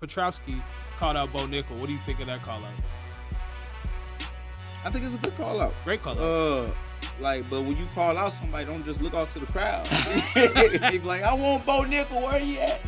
Petrowski called out Bo Nickel. What do you think of that call out? I think it's a good call out. Great call out. But when you call out somebody, don't just look off to the crowd. They be like, I want Bo Nickel. Where he at?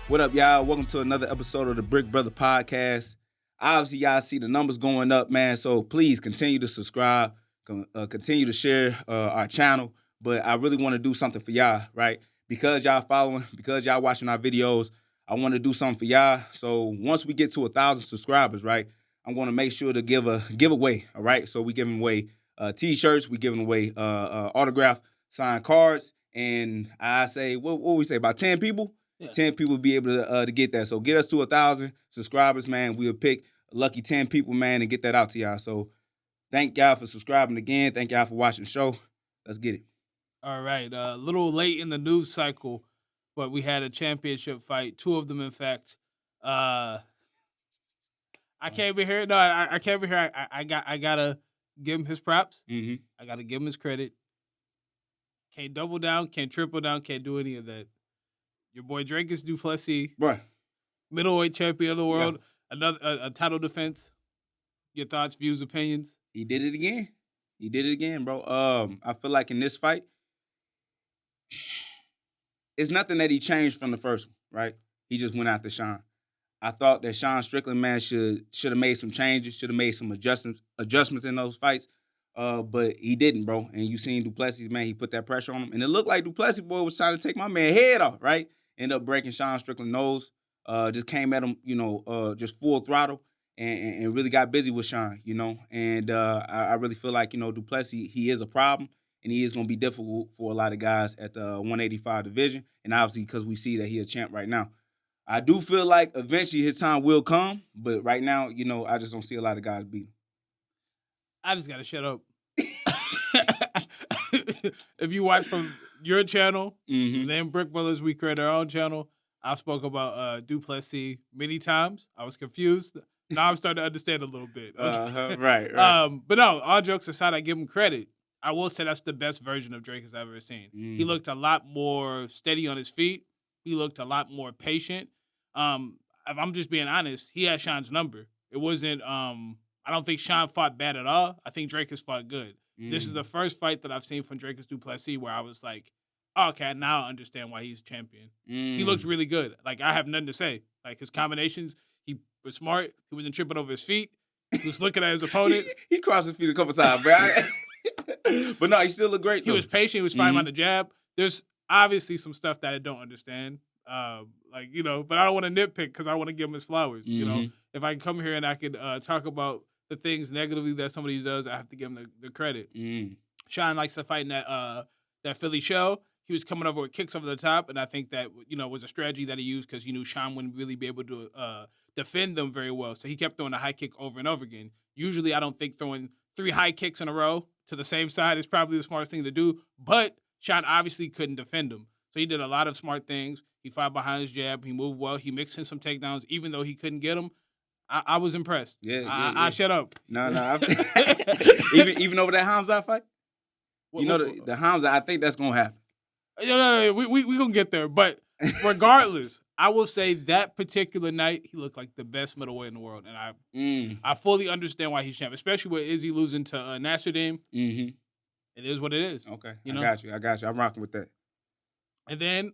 What up, y'all? Welcome to another episode of the Brick Brother Podcast. Obviously, y'all see the numbers going up, man. So please continue to subscribe, continue to share our channel. But I really want to do something for y'all, right? Because y'all following, because y'all watching our videos, I want to do something for y'all. So once we get to 1,000 subscribers, right, I'm going to make sure to give a giveaway, all right? So we giving away T-shirts, we giving away autograph signed cards, and I say, what we say, about 10 people? Yeah. 10 people be able to get that. So get us to 1,000 subscribers, man. We'll pick a lucky 10 people, man, and get that out to y'all. So thank y'all for subscribing again. Thank y'all for watching the show. Let's get it. All right. A little late in the news cycle, but we had a championship fight. Two of them, in fact. I can't be here. No, I can't be here. I gotta give him his props. Mm-hmm. I gotta give him his credit. Can't double down. Can't triple down. Can't do any of that. Your boy Drake is Du Plessis, right? Middleweight champion of the world. Yeah. Another a title defense. Your thoughts, views, opinions? He did it again. He did it again, bro. I feel like in this fight, it's nothing that he changed from the first one, right? He just went after Sean. I thought that Strickland, man, should have made some changes, should have made some adjustments in those fights, but he didn't, bro. And you seen Du Plessis, man, he put that pressure on him, and it looked like Du Plessis, boy, was trying to take my man head off, right? Ended up breaking Strickland's nose. Just came at him, just full throttle, and really got busy with Sean, And I really feel like, Du Plessis, he is a problem, and he is going to be difficult for a lot of guys at the 185 division, and obviously because we see that he a champ right now. I do feel like eventually his time will come, but right now, I just don't see a lot of guys beating him. I just got to shut up. If you watch from your channel, mm-hmm. then Brick Brothers, we create our own channel. I've spoke about Du Plessis many times. I was confused. Now I'm starting to understand a little bit. Right. But no, all jokes aside, I give him credit. I will say that's the best version of Drake I've ever seen. He looked a lot more steady on his feet. He looked a lot more patient. If I'm just being honest, he had Sean's number. It wasn't, I don't think Sean fought bad at all. I think Drake has fought good. This is the first fight that I've seen from Drake Du Plessis where I was like, oh, okay, now I understand why he's champion. He looked really good. Like, I have nothing to say. Like, his combinations, he was smart. He wasn't tripping over his feet. He was looking at his opponent. he crossed his feet a couple times, bro. But no, he still looked great, though. He was patient. He was fighting on the jab. There's obviously some stuff that I don't understand. But I don't want to nitpick because I want to give him his flowers. If I can come here and I could talk about the things negatively that somebody does, I have to give him the credit. Sean likes to fight in that Philly show. He was coming over with kicks over the top, and I think that was a strategy that he used because he knew Sean wouldn't really be able to defend them very well. So he kept throwing a high kick over and over again. Usually, I don't think throwing 3 high kicks in a row to the same side is probably the smartest thing to do. But Sean obviously couldn't defend him, so he did a lot of smart things. He fought behind his jab. He moved well. He mixed in some takedowns, even though he couldn't get him. I was impressed. Yeah. I shut up. No. even over that Hamza fight. The Hamza. I think that's gonna happen. No. We gonna get there. But regardless, I will say that particular night he looked like the best middleweight in the world, and I fully understand why he's champ, especially with Izzy losing to Nasruddin. Mm-hmm. It is what it is. Okay, I got you. I'm rocking with that. And then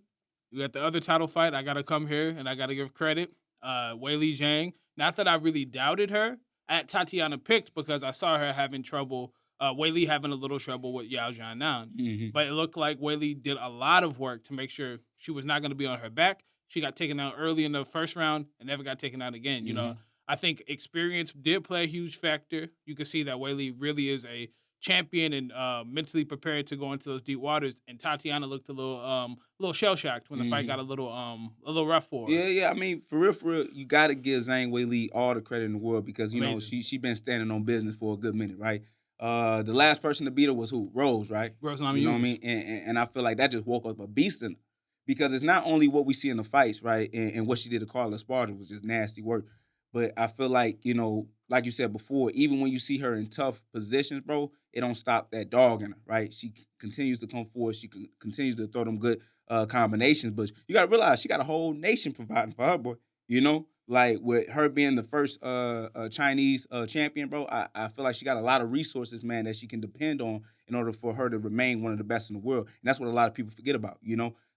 you got the other title fight. I gotta come here and I gotta give credit. Weili Zhang. Not that I really doubted her. I had Tatiana picked because I saw her having trouble. Weili having a little trouble with Yao Jianan. Mm-hmm. But it looked like Weili did a lot of work to make sure she was not going to be on her back. She got taken out early in the first round and never got taken out again. I think experience did play a huge factor. You can see that Weili really is a champion and mentally prepared to go into those deep waters. And Tatiana looked a little shell shocked when the fight got a little rough for her. Yeah. I mean, for real, you got to give Zhang Weili all the credit in the world because she been standing on business for a good minute, right? The last person to beat her was who? Rose, right? Rose, you know what I mean? And I feel like that just woke up a beast in her because it's not only what we see in the fights, right? And what she did to Carla Esparza was just nasty work. But I feel like, like you said before, even when you see her in tough positions, bro, it don't stop that dog in her, right? She continues to come forward. She continues to throw them good combinations. But you got to realize she got a whole nation providing for her, boy. Like with her being the first Chinese champion, bro, I feel like she got a lot of resources, man, that she can depend on in order for her to remain one of the best in the world. And that's what a lot of people forget about,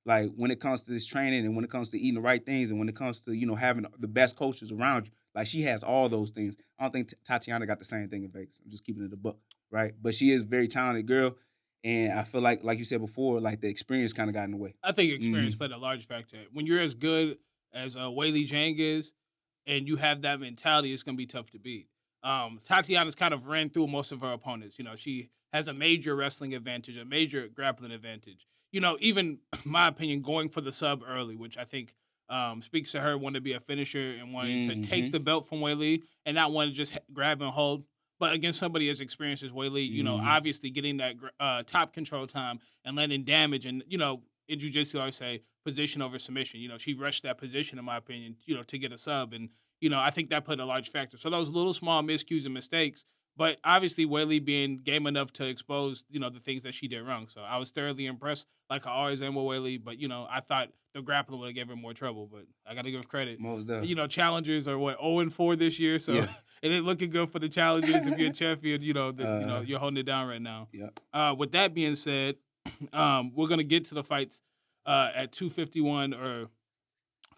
Like when it comes to this training and when it comes to eating the right things and when it comes to, having the best coaches around you, like she has all those things. I don't think Tatiana got the same thing in Vegas. I'm just keeping it a buck, right? But she is a very talented girl. And I feel like you said before, like the experience kind of got in the way. I think experience played a large factor. When you're as good as Weili Zhang is, and you have that mentality, it's going to be tough to beat. Tatiana's kind of ran through most of her opponents. She has a major wrestling advantage, a major grappling advantage. Even my opinion, going for the sub early, which I think speaks to her wanting to be a finisher and wanting to take the belt from Weili and not want to just grab and hold. But against somebody as experienced as Weili, obviously getting that top control time and landing damage, and in jiu-jitsu, I always say position over submission. She rushed that position, in my opinion, to get a sub. And, I think that played a large factor. So those little small miscues and mistakes, but obviously Weili being game enough to expose, the things that she did wrong. So I was thoroughly impressed, like I always am with Weili. But, I thought the grappling would have given her more trouble. But I got to give credit. Most definitely. Challengers are, 0-4 this year. So Yeah. it ain't looking good for the challengers. If you're a champion, you're holding it down right now. Yeah. With that being said, we're going to get to the fights at 251 or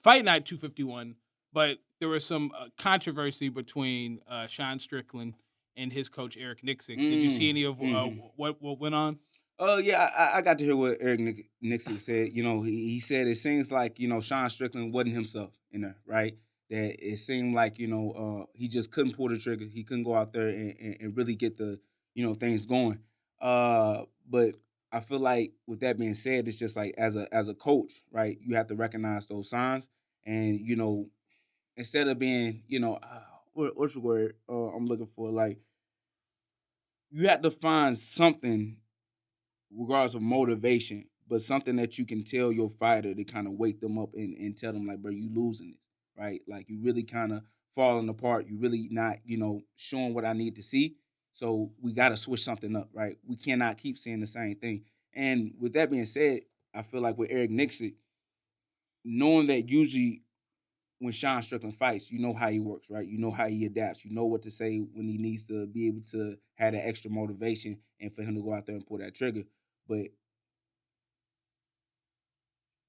Fight Night 251, but there was some controversy between Sean Strickland and his coach Eric Nixick. Did you see any of what went on? Yeah, I got to hear what Eric Nixick said. He said it seems like, Sean Strickland wasn't himself in there, right? That it seemed like, he just couldn't pull the trigger. He couldn't go out there and really get the, things going. But I feel like with that being said, it's just like as a coach, right? You have to recognize those signs and, instead of being, what's the word I'm looking for? Like, you have to find something regardless of motivation, but something that you can tell your fighter to kind of wake them up and tell them like, bro, you losing this, right? Like you really kind of falling apart. You really not, showing what I need to see. So we got to switch something up, right? We cannot keep seeing the same thing. And with that being said, I feel like with Eric Nixick, knowing that usually when Sean Strickland fights, you know how he works, right? You know how he adapts. You know what to say when he needs to be able to have that extra motivation and for him to go out there and pull that trigger. But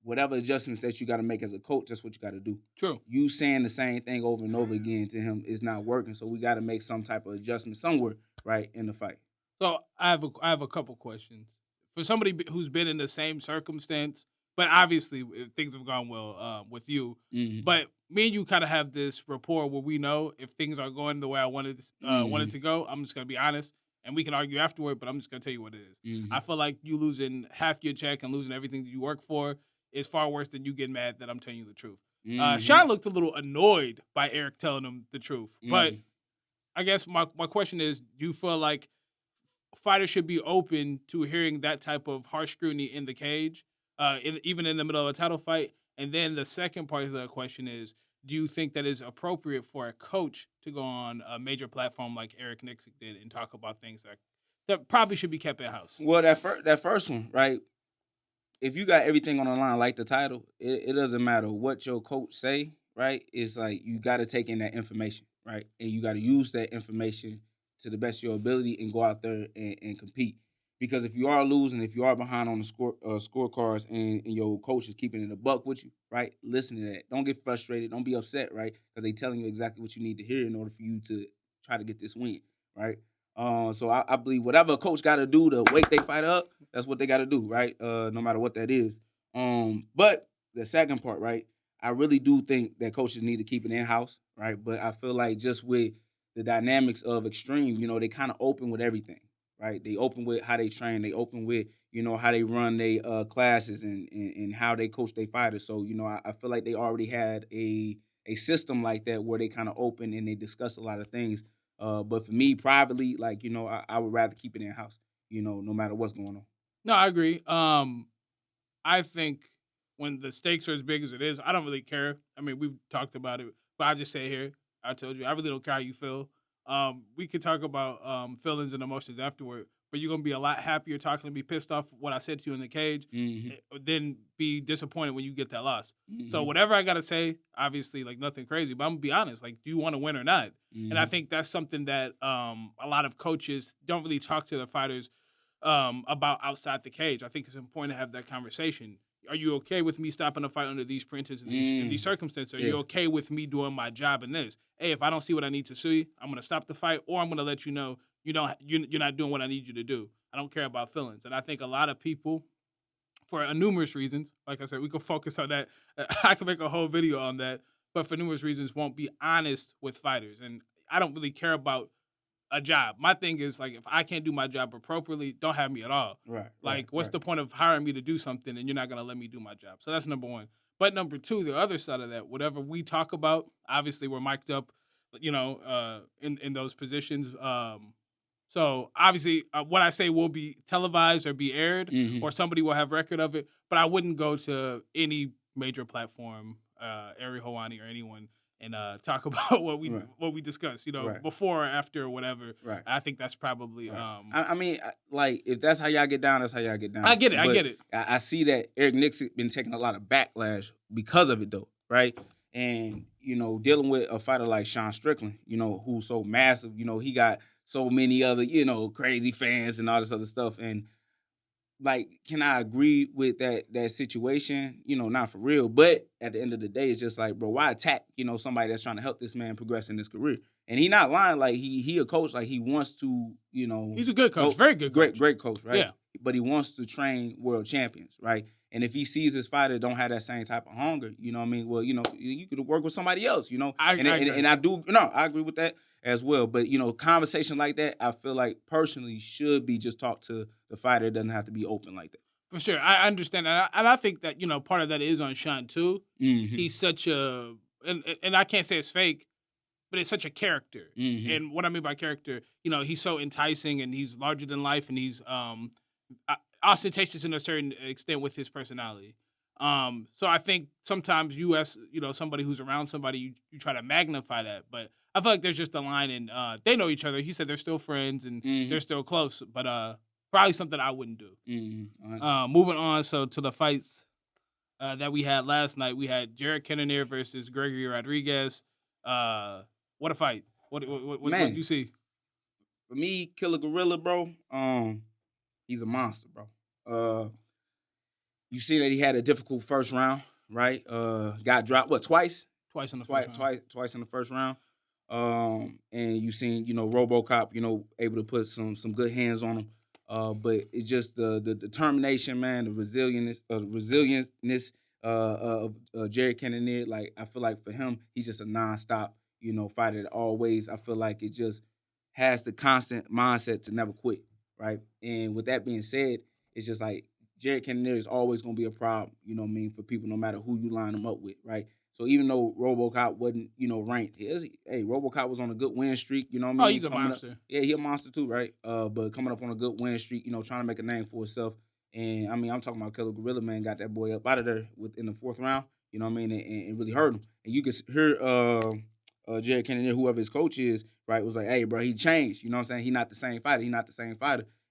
whatever adjustments that you got to make as a coach, that's what you got to do. True. You saying the same thing over and over again to him is not working. So we got to make some type of adjustment somewhere, right, in the fight. So I have a couple questions for somebody who's been in the same circumstance, but obviously things have gone well with you. Mm-hmm. But me and you kind of have this rapport where we know if things are going the way I wanted to go. I'm just gonna be honest. And we can argue afterward, but I'm just going to tell you what it is. Mm-hmm. I feel like you losing half your check and losing everything that you work for is far worse than you getting mad that I'm telling you the truth. Mm-hmm. Sean looked a little annoyed by Eric telling him the truth. Mm-hmm. But I guess my question is, do you feel like fighters should be open to hearing that type of harsh scrutiny in the cage, even in the middle of a title fight? And then the second part of the question is, do you think that is appropriate for a coach to go on a major platform like Eric Nixick did and talk about things that probably should be kept in-house? Well, that first one, right? If you got everything on the line, like the title, it doesn't matter what your coach say, right? It's like you got to take in that information, right? And you got to use that information to the best of your ability and go out there and compete. Because if you are losing, if you are behind on the scorecards and your coach is keeping it a buck with you, right? Listen to that. Don't get frustrated. Don't be upset, right? Because they telling you exactly what you need to hear in order for you to try to get this win, right? So I believe whatever a coach got to do to wake their fight up, that's what they got to do, right? No matter what that is. But the second part, right? I really do think that coaches need to keep it in-house, right? But I feel like just with the dynamics of Extreme, they kind of open with everything. Right, they open with how they train. They open with how they run their classes and how they coach their fighters. So I feel like they already had a system like that where they kind of open and they discuss a lot of things. But for me privately, like I would rather keep it in house. No matter what's going on. No, I agree. I think when the stakes are as big as it is, I don't really care. I mean, we've talked about it, but I just say here, I told you, I really don't care how you feel. We could talk about feelings and emotions afterward, but you're gonna be a lot happier talking to me pissed off what I said to you in the cage, than be disappointed when you get that loss. So whatever I gotta say, obviously, like nothing crazy, but I'm gonna be honest. Like, do you want to win or not? And I think that's something that a lot of coaches don't really talk to the fighters about outside the cage. I think it's important to have that conversation. Are you okay with me stopping the fight under these pretenses and these circumstances? Are you okay with me doing my job in this? Hey, if I don't see what I need to see, I'm gonna stop the fight, or I'm gonna let you know you're not doing what I need you to do. I don't care about feelings, and I think a lot of people, for numerous reasons, like I said, we can focus on that. I can make a whole video on that, but for numerous reasons, won't be honest with fighters, and I don't really care about a job. My thing is, like, if I can't do my job appropriately, don't have me at all. Right. Like, what's the point of hiring me to do something and you're not gonna let me do my job? So that's number one. But number two, the other side of that, whatever we talk about, obviously we're mic'd up, in those positions. So obviously, what I say will be televised or be aired, or somebody will have record of it. But I wouldn't go to any major platform, Ari Hawani or anyone, and talk about what we discussed, before or after or whatever. Right. I think that's probably. I mean, like, if that's how y'all get down, that's how y'all get down. I get it. But I get it. I see that Eric Nixon been taking a lot of backlash because of it, though, right? And dealing with a fighter like Sean Strickland, who's so massive, he got so many other, crazy fans and all this other stuff, and like, can I agree with that situation? Not for real. But at the end of the day, it's just like, bro, why attack, somebody that's trying to help this man progress in his career? And he not lying. Like, he a coach. Like, he wants to, he's a good coach, very good coach. Great coach, right? Yeah. But he wants to train world champions, right? And if he sees his fighter don't have that same type of hunger, you know what I mean? Well, you could work with somebody else, I agree with that as well. But, conversation like that, I feel like personally should be just talked to the fighter. It doesn't have to be open like that. For sure. I understand that. And I think that, part of that is on Sean too. He's such a, and I can't say it's fake, but it's such a character. And what I mean by character, he's so enticing and he's larger than life and he's ostentatious in a certain extent with his personality. So I think sometimes you as, somebody who's around somebody, you try to magnify that. But I feel like there's just a line and they know each other. He said they're still friends and they're still close, but probably something I wouldn't do. Moving on, so to the fights that we had last night, we had Jared Cannonier versus Gregory Rodriguez. What a fight! What did you see? For me, Killer Gorilla, bro. He's a monster, bro. You see that he had a difficult first round, right? Got dropped twice? Twice in the first round. Twice in the first round. And you seen, RoboCop, able to put some good hands on him. But it's just the determination, man, the resilience of Jared Cannonier. Like, I feel like for him, he's just a nonstop, fighter that always, I feel like it just has the constant mindset to never quit, right? And with that being said, it's just like Jared Cannonier is always going to be a problem, for people, no matter who you line them up with, right? So even though RoboCop wasn't, ranked, RoboCop was on a good win streak, Oh, he's a monster. He's a monster too, right? But coming up on a good win streak, trying to make a name for himself. And, I'm talking about Killer Gorilla, man, got that boy up out of there in the fourth round, and really hurt him. And you can hear Jared Cannonier, whoever his coach is, right, was like, hey, bro, he changed. You know what I'm saying? He's not the same fighter.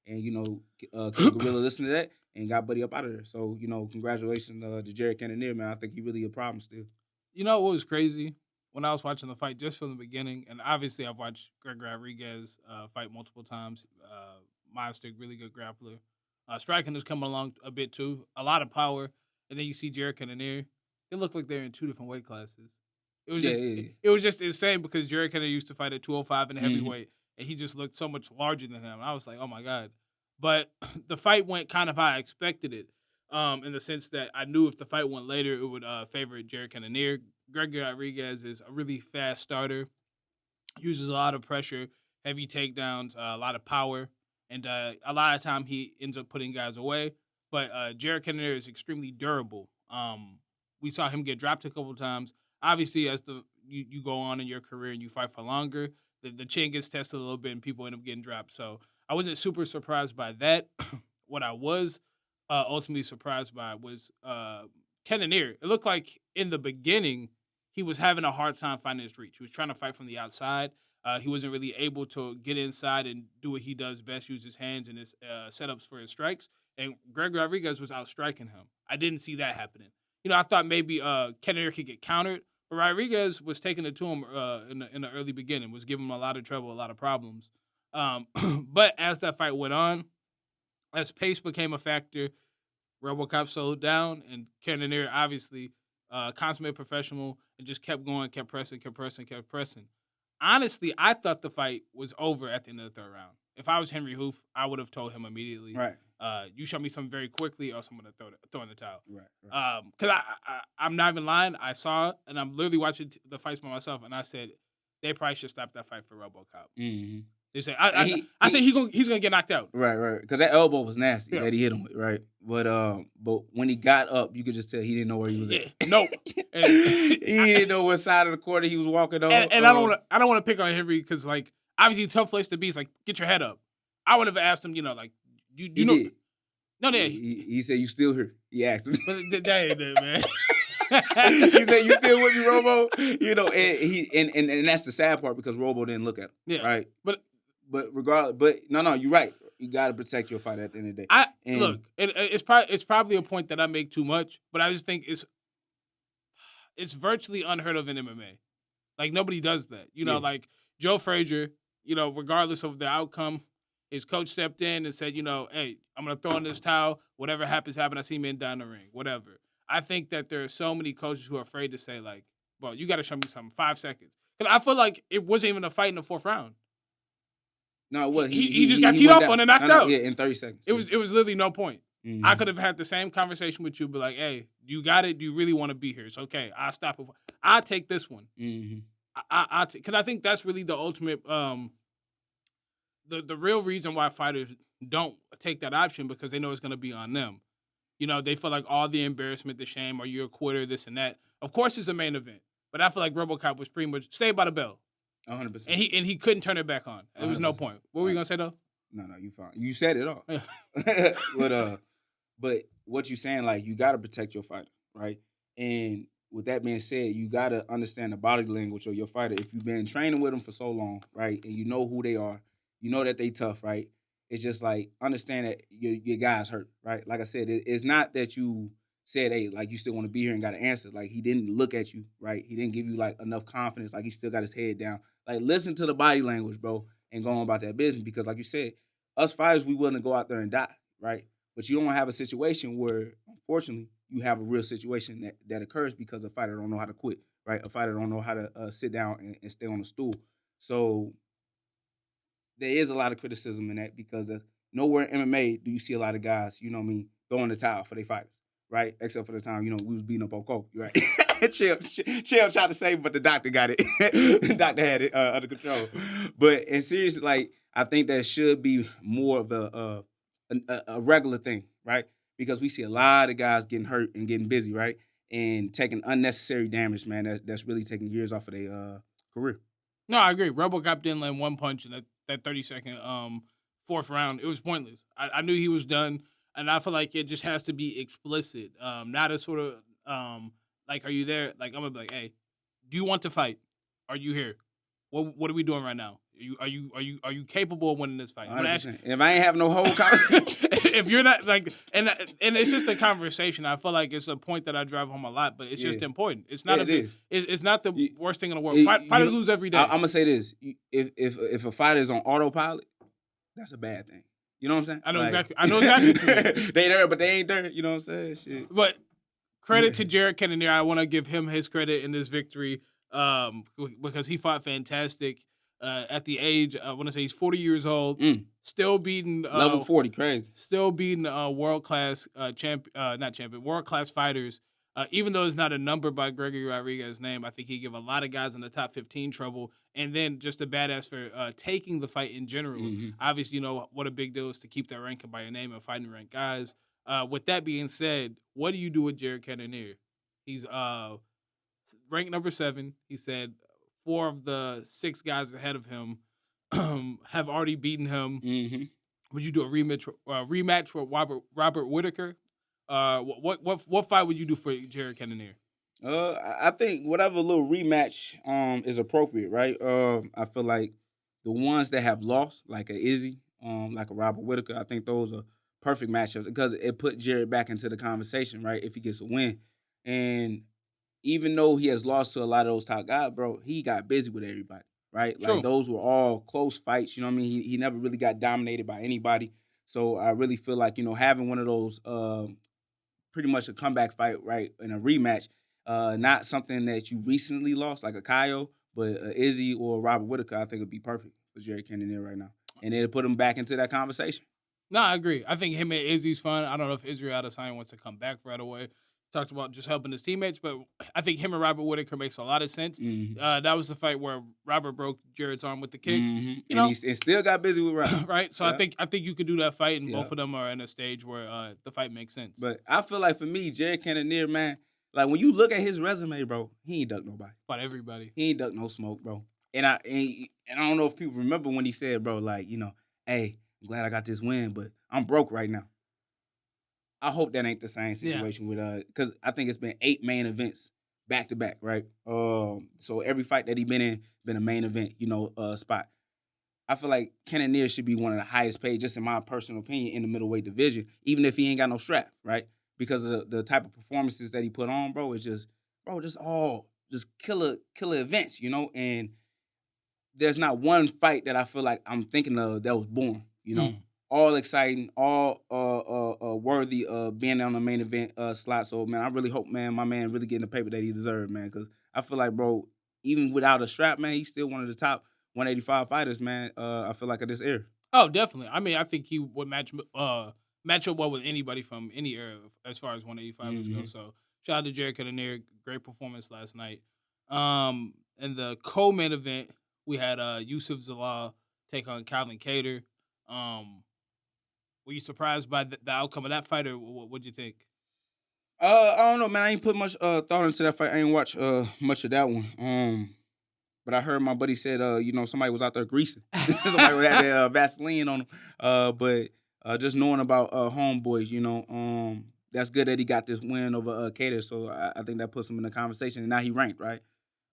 And, Killer Gorilla listened to that and got Buddy up out of there. So, congratulations to Jared Cannonier, man. I think he really a problem still. You know what was crazy? When I was watching the fight just from the beginning, and obviously I've watched Greg Rodriguez fight multiple times. Monster, really good grappler. Striking has come along a bit too. A lot of power. And then you see Jared Cannonier. It looked like they're in two different weight classes. It was just insane because Jared Cannonier used to fight at 205 in the heavyweight, and he just looked so much larger than him. I was like, oh my God. But the fight went kind of how I expected it. In the sense that I knew if the fight went later, it would favor Jared Cannonier. Gregory Rodriguez is a really fast starter, uses a lot of pressure, heavy takedowns, a lot of power, and a lot of time he ends up putting guys away. But Jared Cannonier is extremely durable. We saw him get dropped a couple of times. Obviously, as you go on in your career and you fight for longer, the chin gets tested a little bit and people end up getting dropped. So I wasn't super surprised by that. What I was ultimately surprised by was Cannonier. It looked like in the beginning he was having a hard time finding his reach. He was trying to fight from the outside. He wasn't really able to get inside and do what he does best, use his hands and his setups for his strikes. And Greg Rodriguez was outstriking him. I didn't see that happening. I thought maybe Cannonier could get countered, but Rodriguez was taking it to him in the early beginning, was giving him a lot of trouble, a lot of problems. But as that fight went on, as pace became a factor, RoboCop slowed down, and Cannonier obviously consummate professional and just kept going, kept pressing. Honestly, I thought the fight was over at the end of the third round. If I was Henry Hoof, I would have told him immediately, Right. You show me something very quickly, or else I'm going to throw in the towel. Right. Because I'm not even lying. I saw it, and I'm literally watching the fights by myself, and I said they probably should stop that fight for RoboCop. Mm-hmm. They say I say he's gonna get knocked out. Right. Because that elbow was nasty that he hit him with, right? But when he got up, you could just tell he didn't know where he was at. No, he didn't know what side of the corner he was walking on. And I don't want to pick on Henry because like obviously a tough place to be. It's like get your head up. I would have asked him, like you know. Did. No, he said you still here. He asked him. But that ain't it, man. He said you still with me, Robo. And that's the sad part because Robo didn't look at him. Yeah, right. But regardless, no, you're right. You got to protect your fight at the end of the day. Look, it's probably a point that I make too much, but I just think it's virtually unheard of in MMA. Like nobody does that. Like Joe Frazier, regardless of the outcome, his coach stepped in and said, hey, I'm gonna throw in this towel. Whatever happens. I see men down the ring. Whatever. I think that there are so many coaches who are afraid to say like, well, you got to show me something. 5 seconds. Because I feel like it wasn't even a fight in the fourth round. No, it wasn't. He just got teed off on and knocked out. Yeah, in 30 seconds. It was literally no point. Mm-hmm. I could have had the same conversation with you, but like, hey, you got it. Do you really want to be here? It's okay. I'll stop it. I'll take this one. Mm-hmm. Because I think that's really the ultimate, the real reason why fighters don't take that option because they know it's going to be on them. They feel like all the embarrassment, the shame, are you a quitter, this and that. Of course, it's a main event, but I feel like RoboCop was pretty much saved by the bell. 100%. And he couldn't turn it back on. There was no point. What were you gonna say though? No, you fine. You said it all. But what you saying, like you gotta protect your fighter, right? And with that being said, you gotta understand the body language of your fighter. If you've been training with them for so long, right, and you know who they are, you know that they tough, right? It's just like understand that your guy's hurt, right? Like I said, it's not that you said, hey, like you still want to be here and got to answer. Like he didn't look at you, right? He didn't give you like enough confidence. Like he still got his head down. Like listen to the body language, bro, and go on about that business. Because like you said, us fighters, we willing to go out there and die, right? But you don't have a situation where, unfortunately, you have a real situation that occurs because a fighter don't know how to quit, right? A fighter don't know how to sit down and stay on the stool. So there is a lot of criticism in that because nowhere in MMA do you see a lot of guys, throwing the towel for their fighters, right? Except for the time, we was beating up on Coke, right? Chill tried to save, but the doctor got it. The doctor had it under control. But in seriously, like I think that should be more of a regular thing, right? Because we see a lot of guys getting hurt and getting busy, right? And taking unnecessary damage, man. That's really taking years off of their career. No, I agree. RoboCop didn't land one punch in that 30-second fourth round. It was pointless. I knew he was done, and I feel like it just has to be explicit, not a sort of like, are you there? Like I'm gonna be like, hey, do you want to fight? Are you here? What are we doing right now? Are you capable of winning this fight? If I ain't have no whole conversation, if you're not like, and it's just a conversation. I feel like it's a point that I drive home a lot, but it's just important. It's not it's not the worst thing in the world. Fighters lose every day. I'm gonna say this: if a fighter is on autopilot, that's a bad thing. You know what I'm saying? I know exactly. They there, but they ain't there. You know what I'm saying? Shit. But credit to Jared Cannonier. I want to give him his credit in this victory because he fought fantastic. At the age, I want to say he's 40 years old, still beating level 40, crazy. Still beating world-class world-class fighters. Even though it's not a number by Gregory Rodriguez's name, I think he give a lot of guys in the top 15 trouble. And then just a badass for taking the fight in general. Mm-hmm. Obviously, what a big deal is to keep that ranking by your name and fighting ranked guys. With that being said, what do you do with Jared Cannonier? He's ranked number 7. He said 4 of the 6 guys ahead of him have already beaten him. Mm-hmm. Would you do a rematch with Robert Whittaker? What fight would you do for Jared Cannonier? I think whatever little rematch is appropriate, right? I feel like the ones that have lost, like a Izzy, like a Robert Whitaker, I think those are perfect matchups because it put Jared back into the conversation, right? If he gets a win, and even though he has lost to a lot of those top guys, bro, he got busy with everybody, right? Like True. those were all close fights. You know what I mean? He never really got dominated by anybody. So I really feel like having one of those pretty much a comeback fight, right, in a rematch. Not something that you recently lost, like a Kyle, but Izzy or Robert Whitaker, I think would be perfect for Jerry Cannonier right now. And it'll put him back into that conversation. No, I agree. I think him and Izzy's fun. I don't know if Israel Adesanya wants to come back right away. Talked about just helping his teammates, but I think him and Robert Whitaker makes a lot of sense. Mm-hmm. That was the fight where Robert broke Jared's arm with the kick. Mm-hmm. And he still got busy with Robert. Right? So yeah. I think you could do that fight, and both of them are in a stage where the fight makes sense. But I feel like for me, Jared Cannonier, man, like when you look at his resume, bro, he ain't duck nobody. About everybody. He ain't duck no smoke, bro. And I don't know if people remember when he said, bro, like, hey, I'm glad I got this win, but I'm broke right now. I hope that ain't the same situation with because I think it's been 8 main events back to back, right? So every fight that he been in been a main event, spot. I feel like Cannonier should be one of the highest paid, just in my personal opinion, in the middleweight division, even if he ain't got no strap, right? Because of the type of performances that he put on, bro, it's just killer events, and there's not one fight that I feel like I'm thinking of that was born, all exciting, all worthy of being on the main event slot. So, man, I really hope, man, my man really getting the paper that he deserved, man, because I feel like, bro, even without a strap, man, he's still one of the top 185 fighters, man. I feel like of this era. Oh, definitely. I mean, I think he would match up well with anybody from any era as far as 185 goes. So, shout out to Jared Cannonier. Great performance last night. In the co-main event, we had Yusuf Zalal take on Calvin Kattar. Were you surprised by the outcome of that fight, or what'd you think? I don't know, man. I ain't put much thought into that fight. I ain't watch much of that one. But I heard my buddy said, somebody was out there greasing. Somebody had that Vaseline on him. But just knowing about homeboys, that's good that he got this win over Kattar. So I think that puts him in the conversation. And now he ranked, right?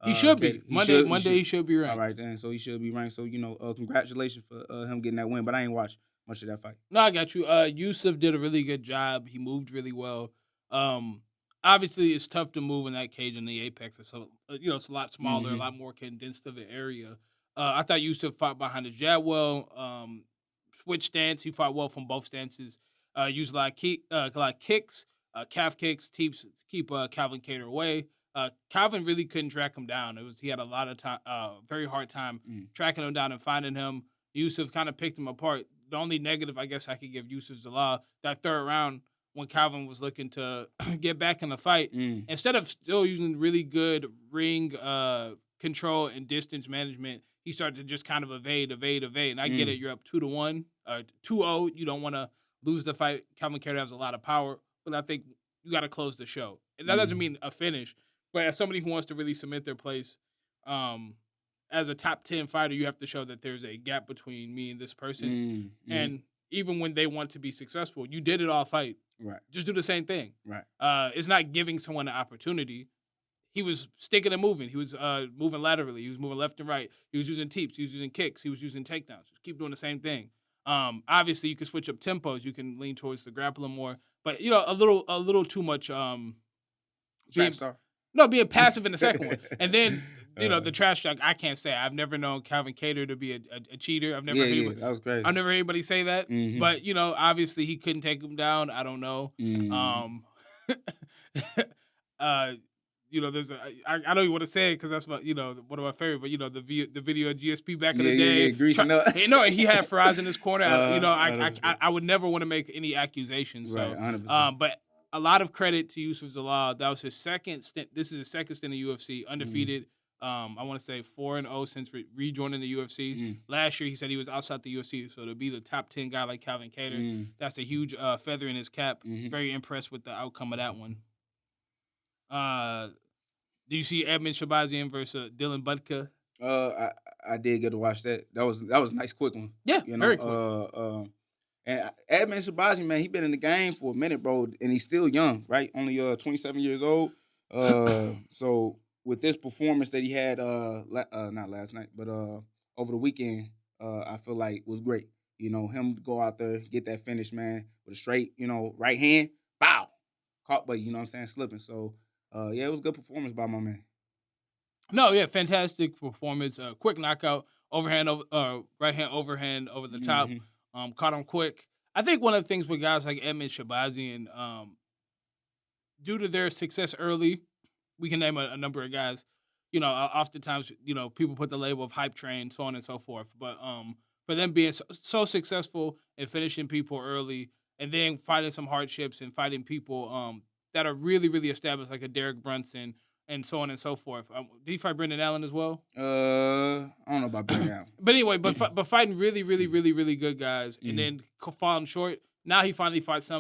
He should be. Monday he should be ranked. All right, then. So he should be ranked. So, congratulations for him getting that win. But I ain't watched much of that fight. No, I got you. Yusuf did a really good job. He moved really well. Obviously, it's tough to move in that cage in the Apex. So, it's a lot smaller, a lot more condensed of an area. I thought Yusuf fought behind the jab well. Switch stance. He fought well from both stances. Used a lot of kicks, calf kicks, keep Calvin Kattar away. Calvin really couldn't track him down. He had a lot of time, very hard time tracking him down and finding him. Yusuf kind of picked him apart. The only negative I guess I could give Yusuf Zalal, that third round when Calvin was looking to get back in the fight, instead of still using really good ring control and distance management, he started to just kind of evade. And I get it, you're up 2-1, 2-0. You don't want to lose the fight. Calvin Kattar has a lot of power, but I think you got to close the show. And that doesn't mean a finish, but as somebody who wants to really cement their place, as a top 10 fighter, you have to show that there's a gap between me and this person. And even when they want to be successful, you did it all fight. Right. Just do the same thing. Right. It's not giving someone an opportunity. He was sticking and moving. He was moving laterally. He was moving left and right. He was using teeps. He was using kicks. He was using takedowns. Just keep doing the same thing. Obviously, you can switch up tempos. You can lean towards the grappling more. But, a little too much being passive in the second one. And then, the trash talk, I can't say. I've never known Calvin Kattar to be a cheater. I've never heard anybody, that was crazy. I've never heard anybody say that. But, obviously he couldn't take him down. I don't know. There's I don't even want to say it because that's what, one of my favorite, but the video of GSP back in the day. Greasing up. He had Faraz in his corner. I would never want to make any accusations. So, right, 100%. But a lot of credit to Yusuf Zalal. That was his second stint. This is his second stint in the UFC, undefeated. I want to say 4-0 since rejoining the UFC. Last year, he said he was outside the UFC, so to be the top 10 guy like Calvin Kattar, that's a huge feather in his cap. Very impressed with the outcome of that one. Did you see Edmund Shabazian versus Dylan Budka? I did get to watch that. That was a nice quick one. Yeah, very quick. And Edmund Shabazian, man, he been in the game for a minute, bro, and he's still young, right? Only 27 years old. So with this performance that he had, not last night, but over the weekend, I feel like was great. Him go out there, get that finish, man, with a straight, right hand, bow, caught, but slipping. So, yeah, it was a good performance by my man. No, yeah, fantastic performance. Quick knockout, overhand, right hand overhand over the top. Caught him quick. I think one of the things with guys like Edmund Shabazian, due to their success early, we can name a number of guys. Oftentimes, people put the label of hype train, so on and so forth. But for them being so successful and finishing people early, and then fighting some hardships and fighting people that are really, really established, like a Derek Brunson and so on and so forth. Did he fight Brendan Allen as well? I don't know about Brendan Allen. But anyway, but fighting really, really, really, really good guys, and then falling short. Now he finally fought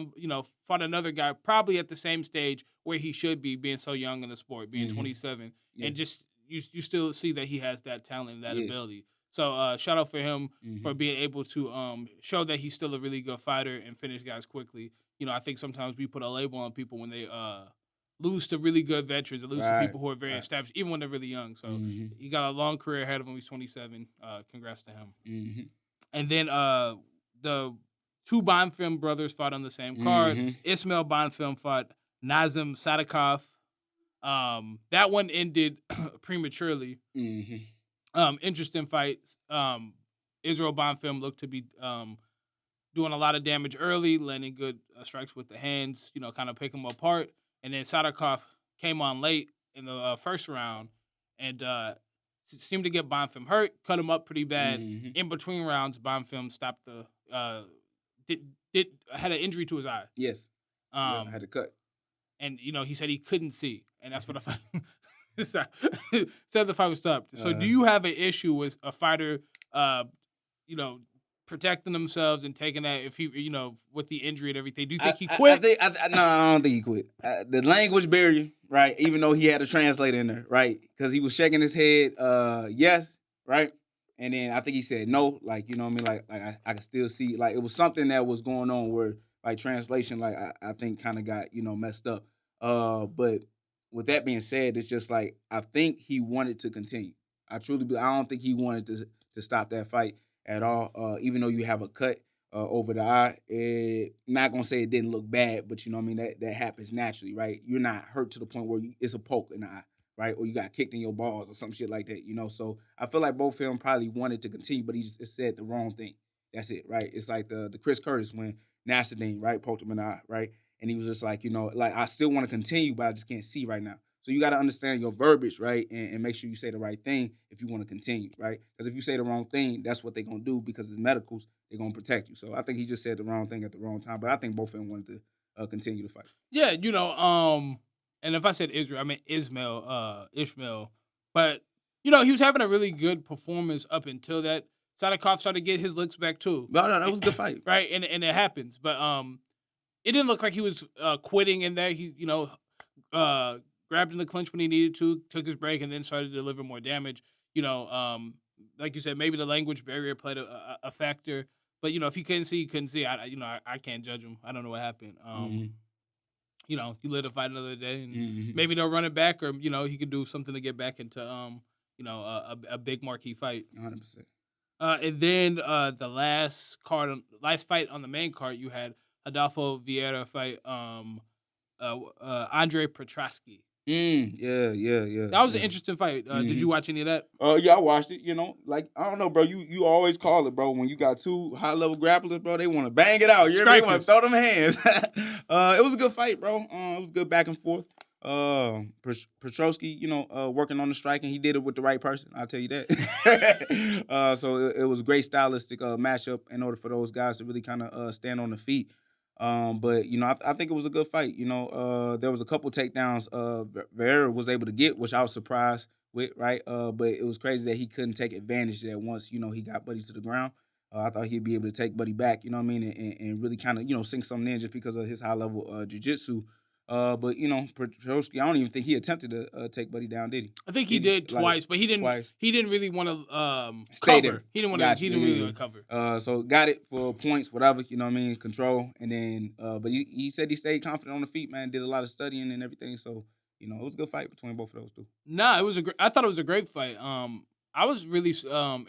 another guy probably at the same stage where he should be, being so young in the sport, being 27, and just you still see that he has that talent, that ability. So shout out for him for being able to show that he's still a really good fighter and finish guys quickly. I think sometimes we put a label on people when they lose to really good veterans, or lose to people who are very established, even when they're really young. So he got a long career ahead of him. He's 27. Congrats to him. And then the two Bonfim brothers fought on the same card. Ismail Bonfim fought Nazim Sadikov. That one ended prematurely. Interesting fight. Israel Bonfim looked to be doing a lot of damage early, landing good strikes with the hands, kind of pick him apart. And then Sadikov came on late in the first round and seemed to get Bonfim hurt, cut him up pretty bad. In between rounds, Bonfim stopped had an injury to his eye. Yes. Had to cut. And, he said he couldn't see. And that's what the fight said the fight was stopped. So do you have an issue with a fighter, protecting themselves and taking that, if he, with the injury and everything? Do you think he quit? No, I don't think he quit. The language barrier, right? Even though he had a translator in there, right? Because he was shaking his head, yes, right? And then I think he said no, like, you know what I mean? Like I can still see, like, it was something that was going on where, like, translation, like, I think kind of got, messed up. But with that being said, it's just like, I think he wanted to continue. I don't think he wanted to stop that fight at all. Even though you have a cut over the eye, not gonna say it didn't look bad, but you know what I mean, that happens naturally, right? You're not hurt to the point where it's a poke in the eye, right? Or you got kicked in your balls or some shit like that, So I feel like both of them probably wanted to continue, but he just said the wrong thing. That's it, right? It's like the Chris Curtis when Nasruddin, right, poked him in the eye, right? And he was just like, like, I still want to continue, but I just can't see right now. So you got to understand your verbiage, right? And make sure you say the right thing if you want to continue, right? Because if you say the wrong thing, that's what they're going to do, because it's medicals. They're going to protect you. So I think he just said the wrong thing at the wrong time. But I think both of them wanted to continue to fight. Yeah, and if I said Israel, I meant Ishmael. But, he was having a really good performance up until that. Sadikov started to get his looks back too. No, that was a good fight. Right, and it happens. But it didn't look like he was quitting in there. He, grabbed in the clinch when he needed to, took his break, and then started to deliver more damage. Like you said, maybe the language barrier played a factor. But, if he couldn't see, he couldn't see. I can't judge him. I don't know what happened. You live to fight another day, and maybe they'll run it back, or, he could do something to get back into, a big marquee fight. 100%. And then the last fight on the main card, you had Adolfo Vieira fight Andre Petrosky. Yeah. That was an interesting fight. Did you watch any of that? Yeah, I watched it. Like, I don't know, bro. You always call it, bro. When you got two high-level grapplers, bro, they want to bang it out. They want to throw them hands. It was a good fight, bro. It was good back and forth. Petrosky, working on the striking. He did it with the right person. I'll tell you that. So it was a great stylistic matchup in order for those guys to really kind of stand on the feet. But I think it was a good fight. There was a couple takedowns Vera was able to get, which I was surprised with, right? But it was crazy that he couldn't take advantage of that once, he got Buddy to the ground. I thought he'd be able to take Buddy back, and really kind of, sink something in just because of his high-level jiu-jitsu. But Petrosky, I don't even think he attempted to take Buddy down, did he? I think he did twice, but he didn't. Twice. He didn't really want to stay cover. there. He didn't want to. He didn't really want to cover. So got it for points, whatever. Control, and then. But he said he stayed confident on the feet, man. Did a lot of studying and everything. So it was a good fight between both of those two. Nah, I thought it was a great fight. I was really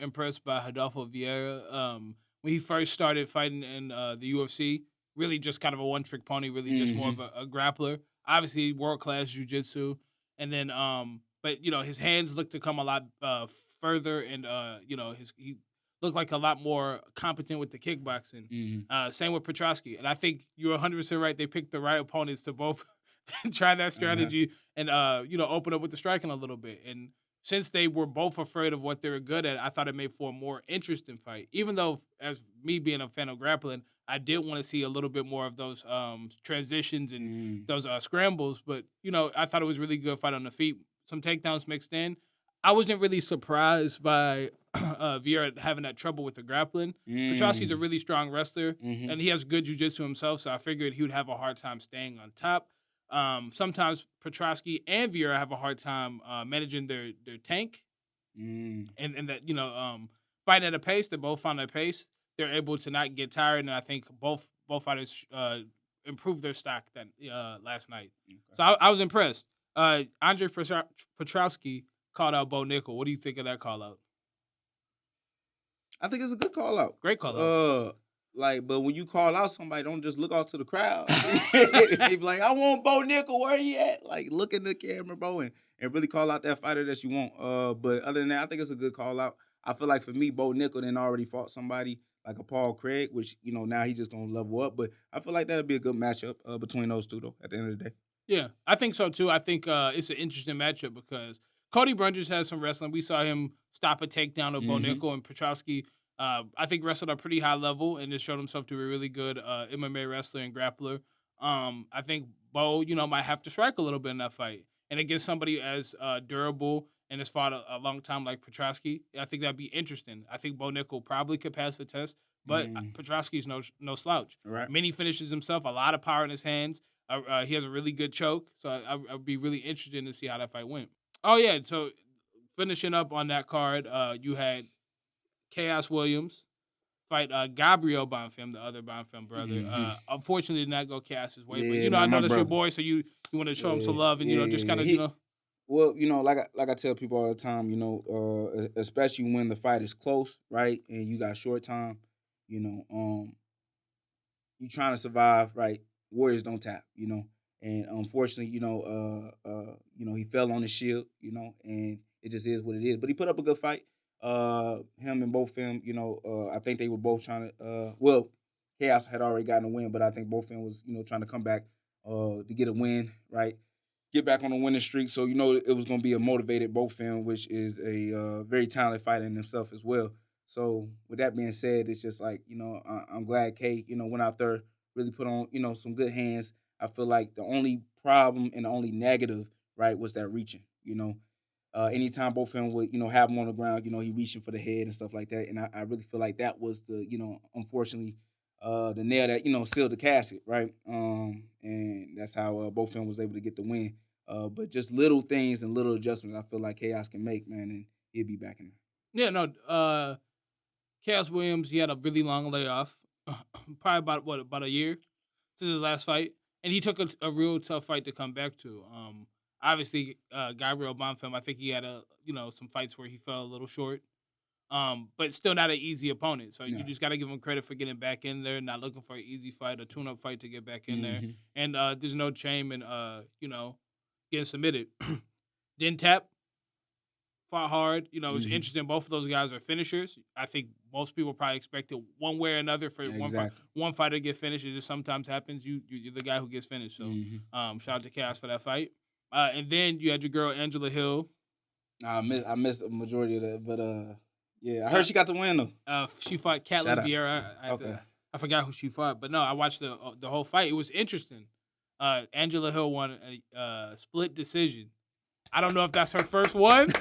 impressed by Rodolfo Vieira. When he first started fighting in the UFC, really just kind of a one-trick pony, really just more of a grappler. Obviously, world-class jiu-jitsu. And then, but, his hands looked to come a lot further, and, he looked like a lot more competent with the kickboxing. Same with Petrosky. And I think you're 100% right. They picked the right opponents to both try that strategy and, open up with the striking a little bit. And since they were both afraid of what they were good at, I thought it made for a more interesting fight. Even though, as me being a fan of grappling, I did want to see a little bit more of those transitions and those scrambles. But, I thought it was really good fight on the feet. Some takedowns mixed in. I wasn't really surprised by Vieira having that trouble with the grappling. Petrosky's a really strong wrestler, and he has good jiu-jitsu himself, so I figured he would have a hard time staying on top. Sometimes Petrosky and Vieira have a hard time managing their tank, and that fighting at a pace. They both find their pace. They're able to not get tired, and I think both fighters improved their stock that last night. Okay. So I was impressed. Andre Petrosky called out Bo Nickel. What do you think of that call out? I think it's a good call out. Great call out. But when you call out somebody, don't just look out to the crowd. They be like, I want Bo Nickel. Where he at? Like, look in the camera, bro, and really call out that fighter that you want. But other than that, I think it's a good call out. I feel like for me, Bo Nickel then already fought somebody like a Paul Craig, which, now he just going to level up. But I feel like that would be a good matchup between those two, though, at the end of the day. Yeah, I think so, too. I think it's an interesting matchup because Cody Brundage has some wrestling. We saw him stop a takedown of Bo Nickel, and Petrosky, I think, wrestled at a pretty high level and just showed himself to be a really good MMA wrestler and grappler. I think Bo, might have to strike a little bit in that fight. And against somebody as durable and has fought a long time like Petrosky, I think that'd be interesting. I think Bo Nickel probably could pass the test, but Petrosky's no slouch. Right. Many finishes himself, a lot of power in his hands. He has a really good choke, so I'd be really interested to see how that fight went. Oh, yeah, so finishing up on that card, you had Chaos Williams fight Gabriel Bonfim, the other Bonfim brother. Unfortunately, did not go Chaos's way, but, I know that's your boy, so you want to show him some love and, just kind of, Well, like I tell people all the time, especially when the fight is close, right, and you got short time, you trying to survive, right? Warriors don't tap, and unfortunately, he fell on the shield, and it just is what it is. But he put up a good fight. Him and both them, I think they were both trying to. Chaos had already gotten a win, but I think both them was, trying to come back to get a win, right? Get back on the winning streak. So it was going to be a motivated both them, which is a very talented fighter in himself as well. So with that being said, it's just like I'm glad K went out there. Really put on, some good hands. I feel like the only problem and the only negative, right, was that reaching, anytime both of them would, have him on the ground, he reaching for the head and stuff like that. And I really feel like that was the, unfortunately, the nail that, sealed the casket, right? And that's how both of them was able to get the win. But just little things and little adjustments I feel like Chaos can make, man, and he'll be back in there. Yeah, no, Chaos Williams, he had a really long layoff. Probably about a year since his last fight, and he took a real tough fight to come back to. Obviously, Gabriel Bonfim, I think he had some fights where he fell a little short, but still not an easy opponent. So you just got to give him credit for getting back in there, not looking for an easy fight, a tune-up fight to get back in there. And there's no shame in getting submitted. Didn't tap. Fought hard. It was interesting. Both of those guys are finishers. I think most people probably expected one way or another for one fighter to get finished. It just sometimes happens. You're the guy who gets finished. So shout out to Chaos for that fight. And then you had your girl Angela Hill. I missed a majority of that, but yeah, I heard she got the win though. She fought Katlyn Vieira. I forgot who she fought, but no, I watched the whole fight. It was interesting. Angela Hill won a split decision. I don't know if that's her first one.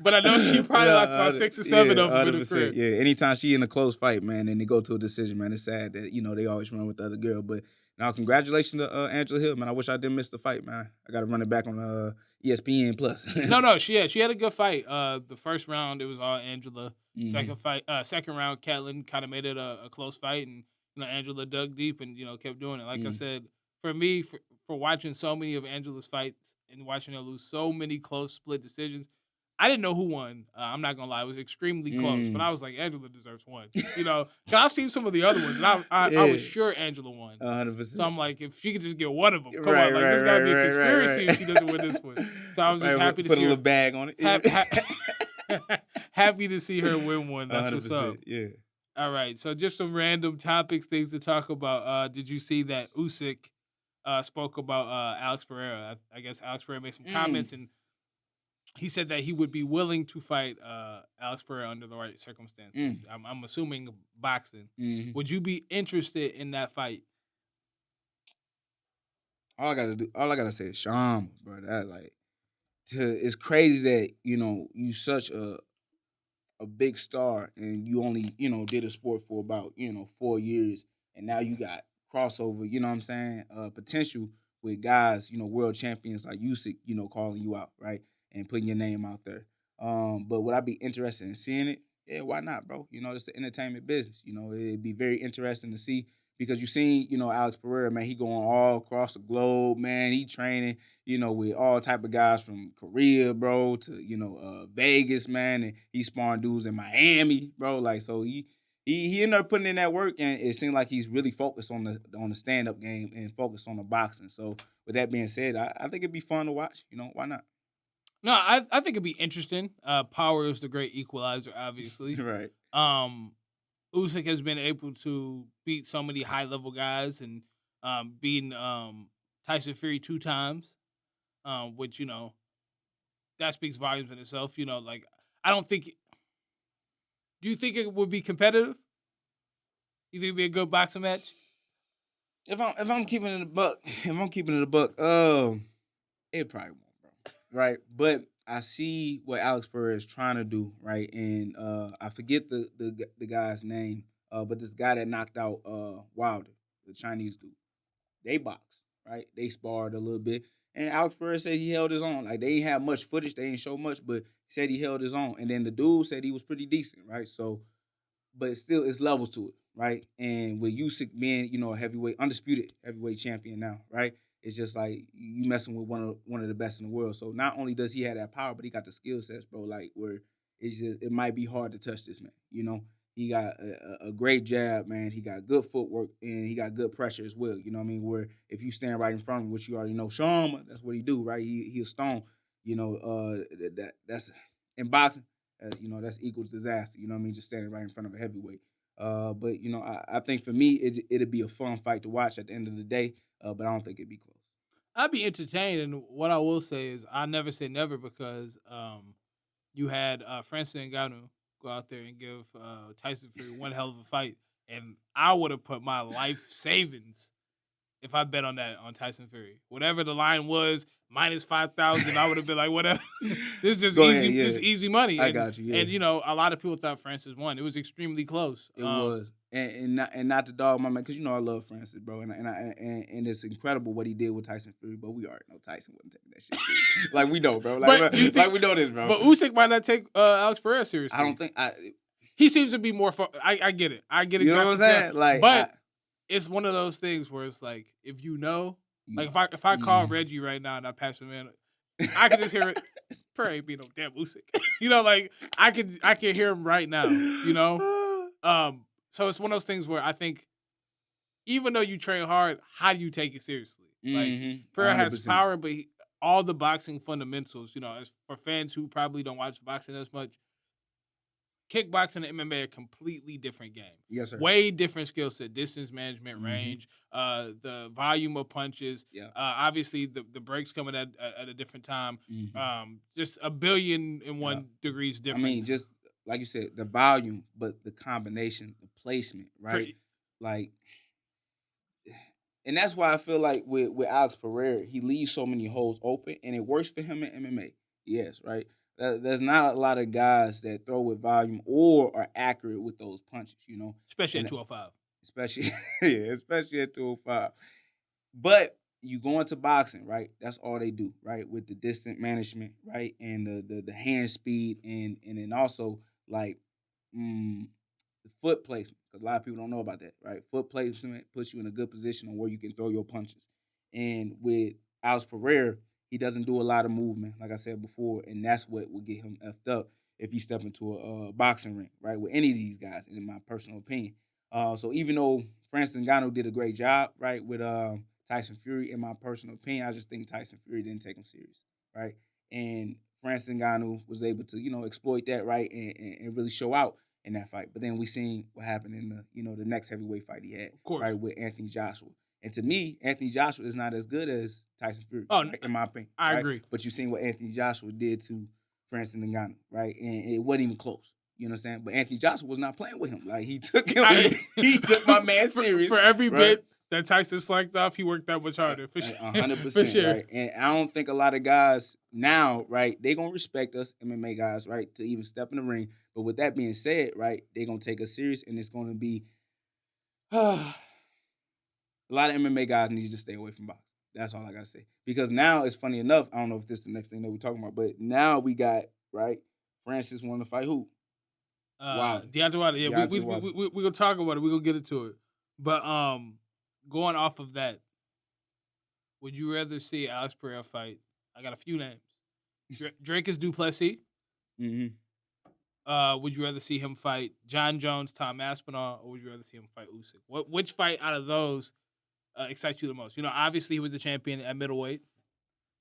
But I know she probably lost about 6 or 7 of them in the crib. Yeah, anytime she in a close fight, man, and they go to a decision, man, it's sad that, they always run with the other girl. But now, congratulations to Angela Hill, man. I wish I didn't miss the fight, man. I got to run it back on ESPN Plus. No, she had a good fight. The first round, it was all Angela. Second round, Katlyn kind of made it a close fight, and Angela dug deep and kept doing it. Like I said, for me, for watching so many of Angela's fights, and watching her lose so many close split decisions. I didn't know who won. I'm not gonna lie, it was extremely close, but I was like, Angela deserves one. You know, because I've seen some of the other ones, and I was sure Angela won. 100%. So I'm like, if she could just get one of them, come Right, on, like right, there's gotta be a right, conspiracy right. if she doesn't win this one. So I was just happy to Put see a her little bag on it. happy to see her win one. That's what's up. Yeah. All right, so just some random topics, things to talk about. Did you see that Usyk spoke about Alex Pereira? I guess Alex Pereira made some comments, and he said that he would be willing to fight Alex Pereira under the right circumstances. I'm assuming boxing. Would you be interested in that fight? All I gotta say is Sham, bro. That it's crazy that you such a big star and you only did a sport for about 4 years, and now you got crossover. You know what I'm saying? Potential with guys, world champions like Usyk, calling you out, right, and putting your name out there. But would I be interested in seeing it? Yeah, why not, bro? It's the entertainment business. It'd be very interesting to see because you seen, Alex Pereira, man, he going all across the globe, man. He training, with all type of guys from Korea, bro, to Vegas, man, and he sparring dudes in Miami, bro. Like, so he ended up putting in that work, and it seemed like he's really focused on the stand up game and focused on the boxing. So with that being said, I think it'd be fun to watch. Why not? No, I think it'd be interesting. Power is the great equalizer, obviously. Right. Usyk has been able to beat so many high level guys and beating Tyson Fury 2 times, which that speaks volumes in itself. Like I don't think. Do you think it would be competitive? You think it'd be a good boxing match? If I'm keeping it a buck, it probably won't, bro. Right, but I see what Alex Pereira is trying to do, right, and I forget the guy's name, but this guy that knocked out Wilder, the Chinese dude, they boxed, right? They sparred a little bit, and Alex Pereira said he held his own. Like they ain't have much footage, they ain't show much, but he said he held his own, and then the dude said he was pretty decent, right? So, but still, it's levels to it, right? And with Usyk being, a undisputed heavyweight champion now, right? It's just like you messing with one of the best in the world. So not only does he have that power, but he got the skill sets, bro. Like where it might be hard to touch this man. He got a great jab, man. He got good footwork and he got good pressure as well. You know what I mean? Where if you stand right in front of him, which you already know, Shama, that's what he do, right? He a stone. That's in boxing. That's equals disaster. You know what I mean? Just standing right in front of a heavyweight. But I think for me, it'd be a fun fight to watch at the end of the day. But I don't think it'd be close. I'd be entertained, and what I will say is I never say never because you had Francis Ngannou go out there and give Tyson Fury one hell of a fight, and I would have put my life savings if I bet on Tyson Fury. Whatever the line was, minus 5,000, I would have been like, whatever. This is just easy. This is easy money. I got you. Yeah. And a lot of people thought Francis won. It was extremely close. It was. And not to dog my man, because I love Francis, bro, and it's incredible what he did with Tyson Fury, but we already know Tyson wouldn't take that shit. Like we know, bro. Like we know this, bro. But Usyk might not take Alex Pereira seriously. I don't think he seems to be more fun. I get it. I get it. You know what I'm saying? Like, but it's one of those things where it's like if if I call Reggie right now and I pass him in, I can just hear it. Pereira ain't be no damn Usyk. Like I can hear him right now. So it's one of those things where I think, even though you train hard, how do you take it seriously? Like Pereira has power, but all the boxing fundamentals, as for fans who probably don't watch boxing as much, kickboxing and MMA are a completely different game. Yes, sir. Way different skill set, distance management, range, the volume of punches. Yeah. Obviously, the breaks coming at a different time. Just a billion and one degrees different. I mean, just like you said, the volume, but the combination, the placement, right? Like, and that's why I feel like with Alex Pereira, he leaves so many holes open, and it works for him in MMA. Yes, right? There's not a lot of guys that throw with volume or are accurate with those punches, Especially at 205. Especially at 205. But you go into boxing, right? That's all they do, right? With the distance management, right? And the hand speed and then also like the foot placement. Because a lot of people don't know about that, right? Foot placement puts you in a good position on where you can throw your punches. And with Alex Pereira, He doesn't do a lot of movement, like I said before, and that's what will get him effed up if he step into a boxing ring, right, with any of these guys, in my personal opinion. So even though Francis Ngannou did a great job, right, with Tyson Fury, in my personal opinion, I just think Tyson Fury didn't take him serious, right? And Francis Ngannou was able to, exploit that, right, and really show out in that fight. But then we seen what happened in the next heavyweight fight he had, right, with Anthony Joshua. And to me, Anthony Joshua is not as good as Tyson Fury, right, in my opinion. I right? agree. But you seen what Anthony Joshua did to Francis Ngannou, right? And it wasn't even close. You know what I'm saying? But Anthony Joshua was not playing with him. Like, he took him, he took my man serious. For every bit that Tyson slacked off, he worked that much harder. For sure. 100%, for sure. Right? And I don't think a lot of guys now, right, they going to respect us, MMA guys, right, to even step in the ring. But with that being said, right, they going to take us serious, and it's going to be a lot of MMA guys need to just stay away from boxing. That's all I got to say. Because now, it's funny enough, I don't know if this is the next thing that we're talking about, but now we got, right, Francis wanting to fight who? Deontay Wilder. Yeah, we're going to talk about it. We're going to get into it. But going off of that, would you rather see Alex Pereira fight? I got a few names. Drake is Plessis. Mm-hmm. Would you rather see him fight John Jones, Tom Aspinall, or would you rather see him fight Usyk? Which fight out of those excites you the most? Obviously he was the champion at middleweight.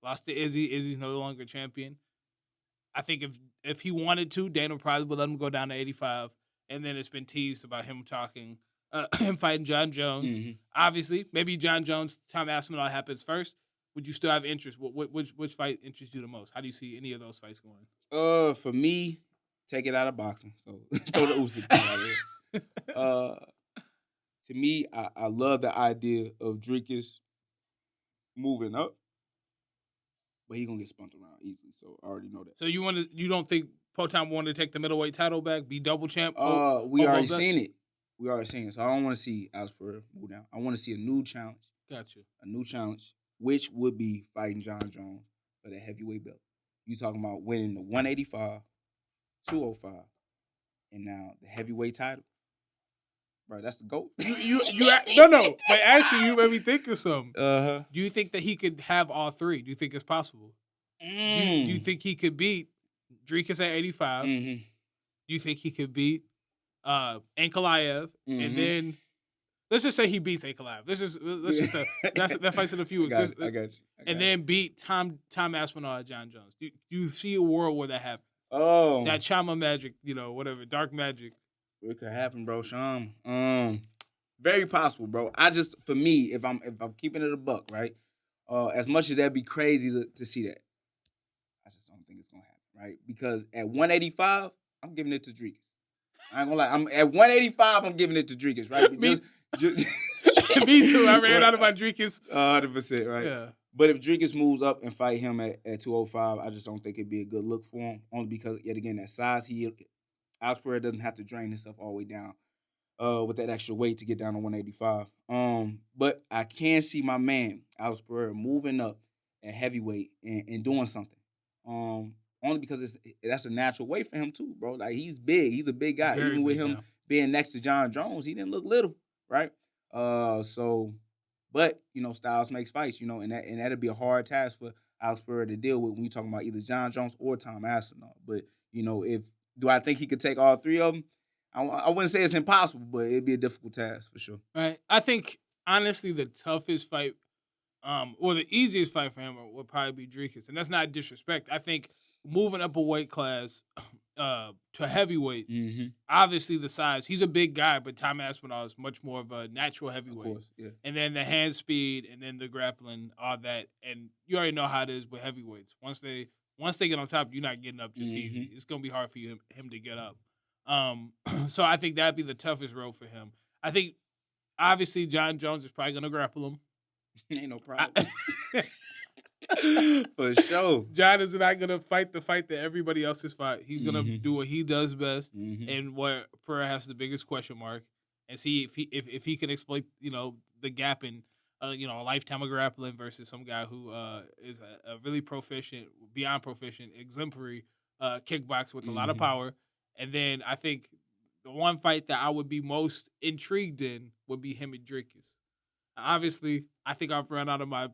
Lost to Izzy. Izzy's no longer champion. I think if he wanted to, Dana probably would let him go down to 85. And then it's been teased about him talking, him fighting John Jones. Mm-hmm. Obviously, maybe John Jones, Tom Aspinall happens first. Would you still have interest? Which fight interests you the most? How do you see any of those fights going? For me, take it out of boxing. So throw the Usyk out there. To me, I love the idea of Dricus moving up, but he gonna get spunked around easily. So I already know that. So you don't think Potam wanted to take the middleweight title back, be double champ? We already seen it. We already seen it. So I don't want to see Alex Pereira move down. I want to see a new challenge. Gotcha. A new challenge, which would be fighting John Jones for the heavyweight belt. You talking about winning the 185, 205, and now the heavyweight title. Right, that's the GOAT. No. But actually, you made me think of something. Uh-huh. Do you think that he could have all three? Do you think it's possible? Do you think he could beat Dricus at 85? Mm-hmm. Do you think he could beat Ankalaev? Mm-hmm. And then let's just say he beats Ankalaev. That fight's in a few weeks. I got you. Then beat Tom Aspinall at John Jones. Do you see a world where that happens? Oh, that Chama magic, whatever, dark magic. It could happen, bro, Sean. Very possible, bro. For me, if I'm keeping it a buck, right? As much as that'd be crazy to see that, I just don't think it's gonna happen, right? Because at 185, I'm giving it to Dricus. I ain't gonna lie. I'm at 185. I'm giving it to Dricus, right? Me too. I ran out of my Dricus. 100%, right? Yeah. But if Dricus moves up and fight him at 205, I just don't think it'd be a good look for him. Only because, yet again, that size, Alex Pereira doesn't have to drain himself all the way down with that extra weight to get down to 185. But I can see my man, Alex Pereira, moving up at heavyweight and doing something. Only because that's a natural way for him too, bro. Like, he's big. He's a big guy. Very even with big him being next to John Jones, he didn't look little, right? But styles makes fights, and that'd be a hard task for Alex Pereira to deal with when you're talking about either John Jones or Tom Aspinall. But do I think he could take all three of them? I wouldn't say it's impossible, but it'd be a difficult task for sure. Right. I think, honestly, the toughest fight, or the easiest fight for him would probably be Dricus. And that's not disrespect. I think moving up a weight class to heavyweight, obviously the size, he's a big guy, but Tom Aspinall is much more of a natural heavyweight. Of course, yeah. And then the hand speed, and then the grappling, all that. And you already know how it is with heavyweights. Once they get on top, you're not getting up just easy. It's going to be hard for him to get up. So I think that'd be the toughest road for him. I think, obviously, John Jones is probably going to grapple him. Ain't no problem. For sure. John is not going to fight the fight that everybody else has fought. He's going to do what he does best, and where Pereira has the biggest question mark, and see if he can exploit, the gap in, a lifetime of grappling versus some guy who is a really proficient, beyond proficient, exemplary kickboxer with a lot of power. And then I think the one fight that I would be most intrigued in would be him and Dricus. Obviously, I think I've run out of my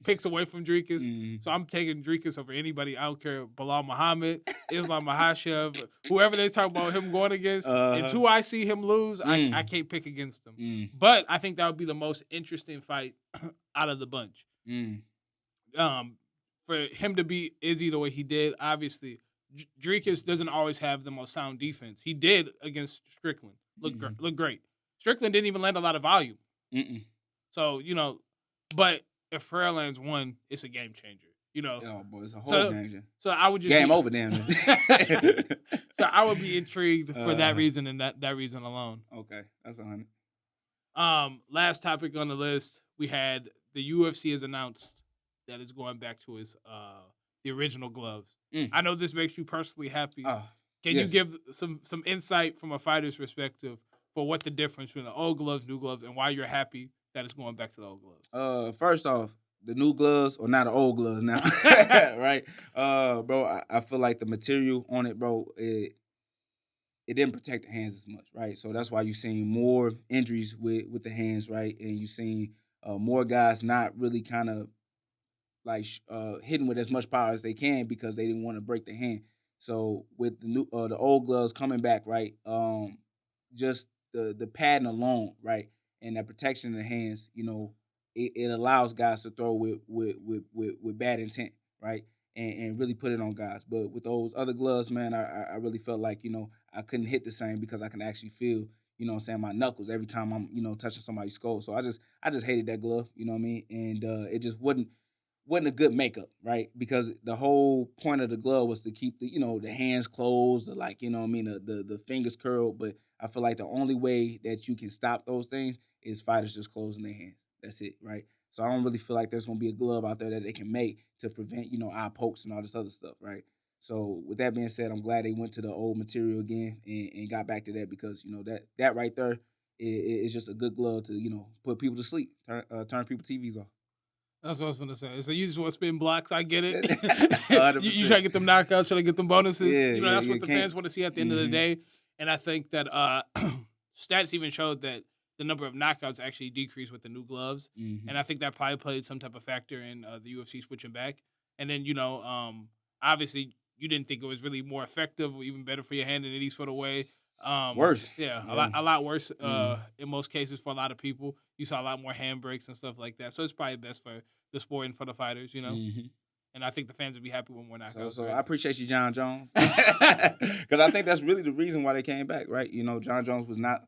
picks away from Dricus. So I'm taking Dricus over anybody. I don't care. Bilal Muhammad, Islam Makhachev, whoever they talk about him going against. Until I see him lose, I can't pick against him. But I think that would be the most interesting fight out of the bunch. For him to beat Izzy the way he did, obviously, Dricus doesn't always have the most sound defense. He did against Strickland. Look great. Strickland didn't even land a lot of volume. So, but if Pereira lands one, it's a game changer. Oh, boy, it's a whole game changer. So I would just game over, damn. So I would be intrigued for that reason and that reason alone. Okay, that's 100. Last topic on the list, we had the UFC has announced that it's going back to its the original gloves. I know this makes you personally happy. Can you give some insight from a fighter's perspective for what the difference between the old gloves, new gloves, and why you're happy that it's going back to the old gloves? First off, the new gloves or not the old gloves now, right? Bro, I feel like the material on it, bro, it didn't protect the hands as much, right? So that's why you're seeing more injuries with the hands, right? And you're seeing more guys not really kind of like hitting with as much power as they can because they didn't want to break the hand. So with the old gloves coming back, right? Just the padding alone, right, and that protection in the hands, it allows guys to throw with bad intent, right, and really put it on guys. But with those other gloves, man, I really felt like I couldn't hit the same because I can actually feel my knuckles every time I'm touching somebody's skull. So I just hated that glove, you know what I mean, and it just wasn't a good makeup, right? Because the whole point of the glove was to keep the hands closed, the fingers curled. But I feel like the only way that you can stop those things is fighters just closing their hands. That's it, right? So I don't really feel like there's gonna be a glove out there that they can make to prevent eye pokes and all this other stuff, right? So with that being said, I'm glad they went to the old material again and got back to that because that right there is just a good glove to put people to sleep, turn people's TVs off. That's what I was going to say. So you just want to spin blocks. I get it. you try to get them knockouts, try to get them bonuses. That's what the fans want to see at the end of the day. And I think that stats even showed that the number of knockouts actually decreased with the new gloves. And I think that probably played some type of factor in the UFC switching back. And then, obviously you didn't think it was really more effective or even better for your hand in any sort of way. Worse. Yeah, a lot worse in most cases for a lot of people. You saw a lot more handbrakes and stuff like that. So it's probably best for the sport and for the fighters, And I think the fans would be happy with more knockouts. So I appreciate you, John Jones. Because I think that's really the reason why they came back, right? John Jones was not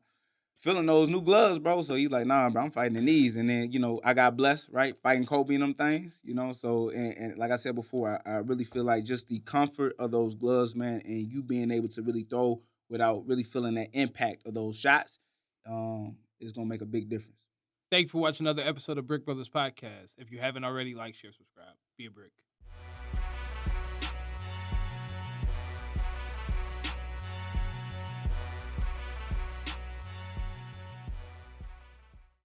feeling those new gloves, bro. So he's like, nah, bro, I'm fighting in these. And then, I got blessed, right? Fighting Kobe and them things, So, and like I said before, I really feel like just the comfort of those gloves, man, and you being able to really throw without really feeling that impact of those shots is going to make a big difference. Thank you for watching another episode of Brick Brothers Podcast. If you haven't already, like, share, subscribe. Be a brick.